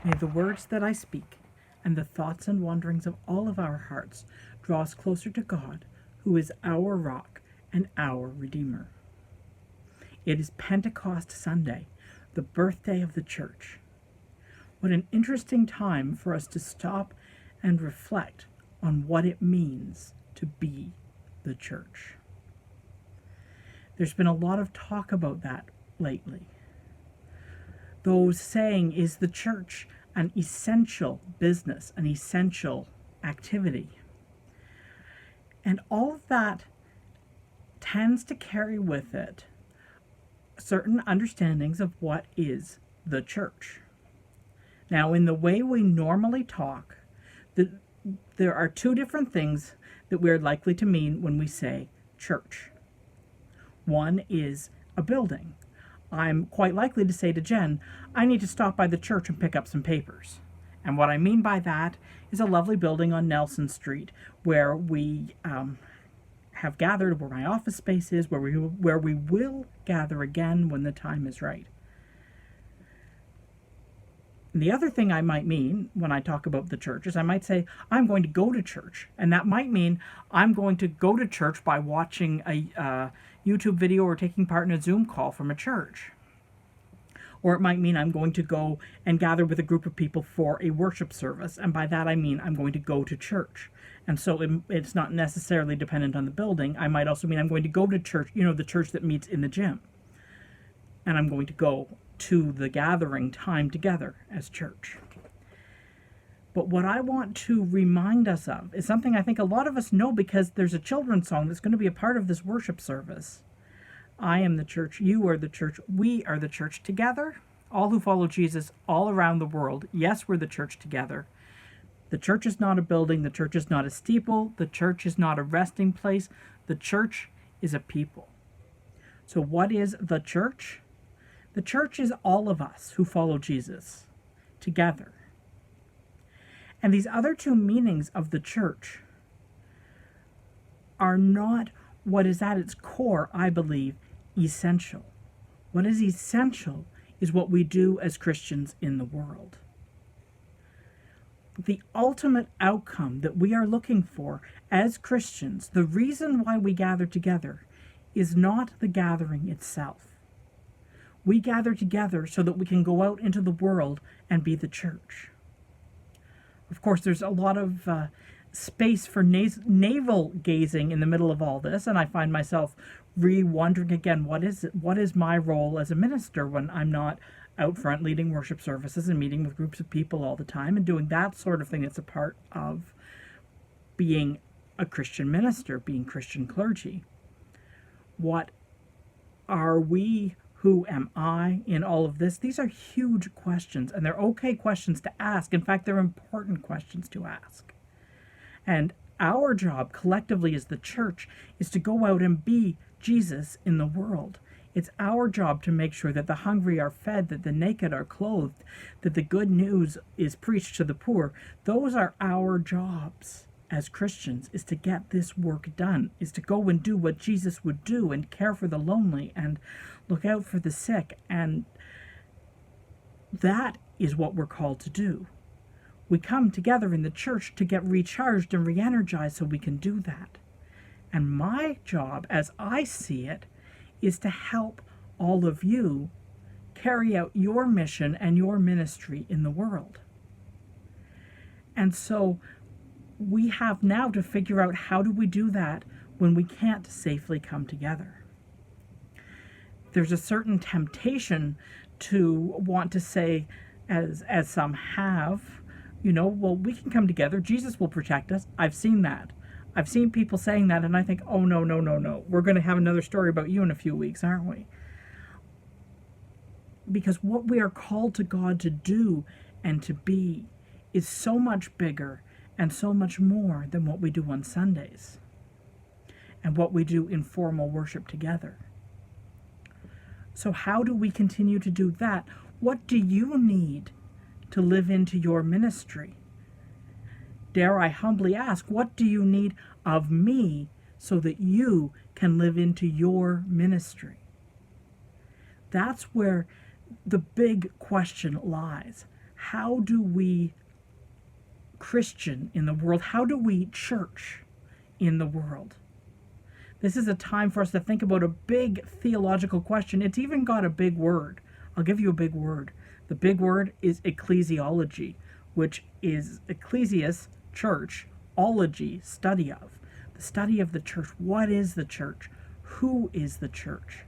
May the words that I speak and the thoughts and wanderings of all of our hearts draw us closer to God, who is our rock and our Redeemer. It is Pentecost Sunday, the birthday of the church. What an interesting time for us to stop and reflect on what it means to be the church. There's been a lot of talk about that lately. Those saying, is the church an essential business, an essential activity? And all of that tends to carry with it certain understandings of what is the church. Now, in the way we normally talk, there are two different things that we're likely to mean when we say church. One is a building. I'm quite likely to say to Jen, I need to stop by the church and pick up some papers. And what I mean by that is a lovely building on Nelson Street where we have gathered, where my office space is, where we will gather again when the time is right. And the other thing I might mean when I talk about the church is I might say, I'm going to go to church. And that might mean I'm going to go to church by watching a YouTube video or taking part in a Zoom call from a church. Or it might mean I'm going to go and gather with a group of people for a worship service. And by that I mean I'm going to go to church. And so it's not necessarily dependent on the building. I might also mean I'm going to go to church, the church that meets in the gym. And I'm going to go to the gathering time together as church. But what I want to remind us of is something I think a lot of us know because there's a children's song that's going to be a part of this worship service. I am the church, you are the church, we are the church together. All who follow Jesus all around the world, yes, we're the church together. The church is not a building, the church is not a steeple, the church is not a resting place, the church is a people. So what is the church? The church is all of us who follow Jesus together. And these other two meanings of the church are not what is at its core, I believe, essential. What is essential is what we do as Christians in the world. The ultimate outcome that we are looking for as Christians, the reason why we gather together, is not the gathering itself. We gather together so that we can go out into the world and be the church. Of course, there's a lot of space for navel gazing in the middle of all this, and I find myself wondering again, what is my role as a minister when I'm not out front leading worship services and meeting with groups of people all the time and doing that sort of thing that's a part of being a Christian minister, being Christian clergy. What are we? Who am I in all of this? These are huge questions, and they're okay questions to ask. In fact, they're important questions to ask. And our job collectively as the church is to go out and be Jesus in the world. It's our job to make sure that the hungry are fed, that the naked are clothed, that the good news is preached to the poor. Those are our jobs as Christians, is to get this work done, is to go and do what Jesus would do and care for the lonely and look out for the sick. And that is what we're called to do. We come together in the church to get recharged and re-energized so we can do that. And my job, as I see it, is to help all of you carry out your mission and your ministry in the world. And so we have now to figure out, how do we do that when we can't safely come together? There's a certain temptation to want to say, as some have, well, we can come together. Jesus will protect us. I've seen that. I've seen people saying that, and I think, oh, no. We're going to have another story about you in a few weeks, aren't we? Because what we are called to God to do and to be is so much bigger and so much more than what we do on Sundays and what we do in formal worship together. So how do we continue to do that? What do you need to live into your ministry? Dare I humbly ask, what do you need of me so that you can live into your ministry? That's where the big question lies. How do we Christian in the world? How do we church in the world? This is a time for us to think about a big theological question. It's even got a big word. I'll give you a big word. The big word is ecclesiology, which is ecclesias, church, ology, study of. The study of the church. What is the church? Who is the church?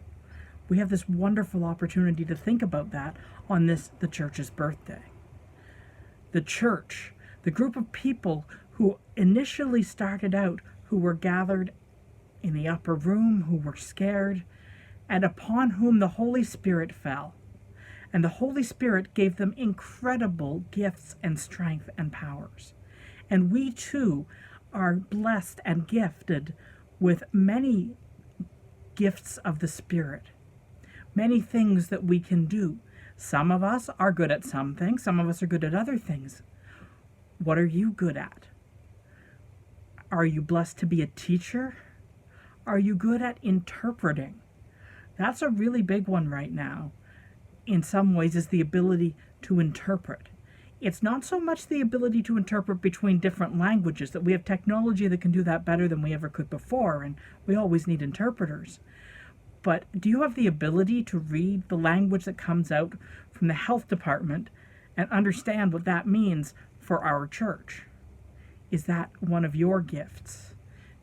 We have this wonderful opportunity to think about that on the church's birthday. The church, the group of people who initially started out, who were gathered in the upper room, who were scared, and upon whom the Holy Spirit fell. And the Holy Spirit gave them incredible gifts and strength and powers. And we too are blessed and gifted with many gifts of the Spirit, many things that we can do. Some of us are good at some things, some of us are good at other things. What are you good at? Are you blessed to be a teacher? Are you good at interpreting? That's a really big one right now. In some ways, is the ability to interpret. It's not so much the ability to interpret between different languages, that we have technology that can do that better than we ever could before, and we always need interpreters. But do you have the ability to read the language that comes out from the health department and understand what that means for our church? Is that one of your gifts?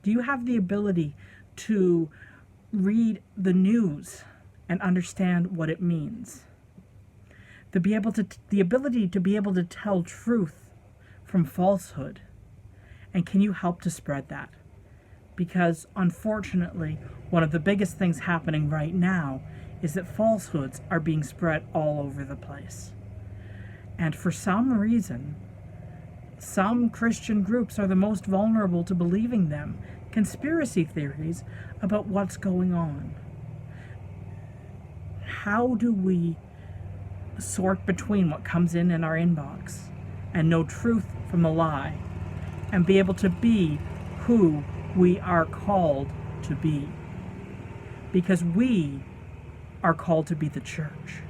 Do you have the ability to read the news and understand what it means? The ability to be able to tell truth from falsehood. And can you help to spread that? Because unfortunately, one of the biggest things happening right now is that falsehoods are being spread all over the place. And for some reason, some Christian groups are the most vulnerable to believing them. Conspiracy theories about what's going on. How do we sort between what comes in our inbox and know truth from a lie and be able to be who we are called to be? Because we are called to be the church.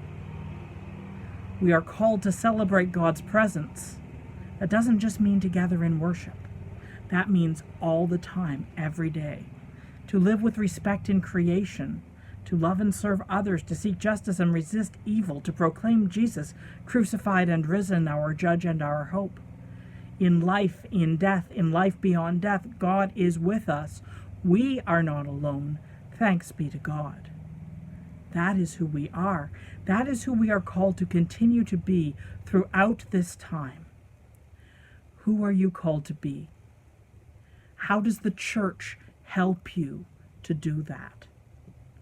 We are called to celebrate God's presence. That doesn't just mean to gather in worship. That means all the time, every day. To live with respect in creation, to love and serve others, to seek justice and resist evil, to proclaim Jesus crucified and risen, our judge and our hope. In life, in death, in life beyond death, God is with us. We are not alone. Thanks be to God. That is who we are. That is who we are called to continue to be throughout this time. Who are you called to be? How does the church help you to do that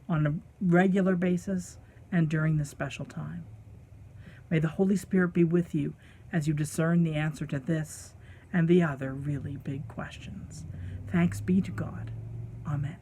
on a regular basis and during this special time? May the Holy Spirit be with you as you discern the answer to this and the other really big questions. Thanks be to God. Amen.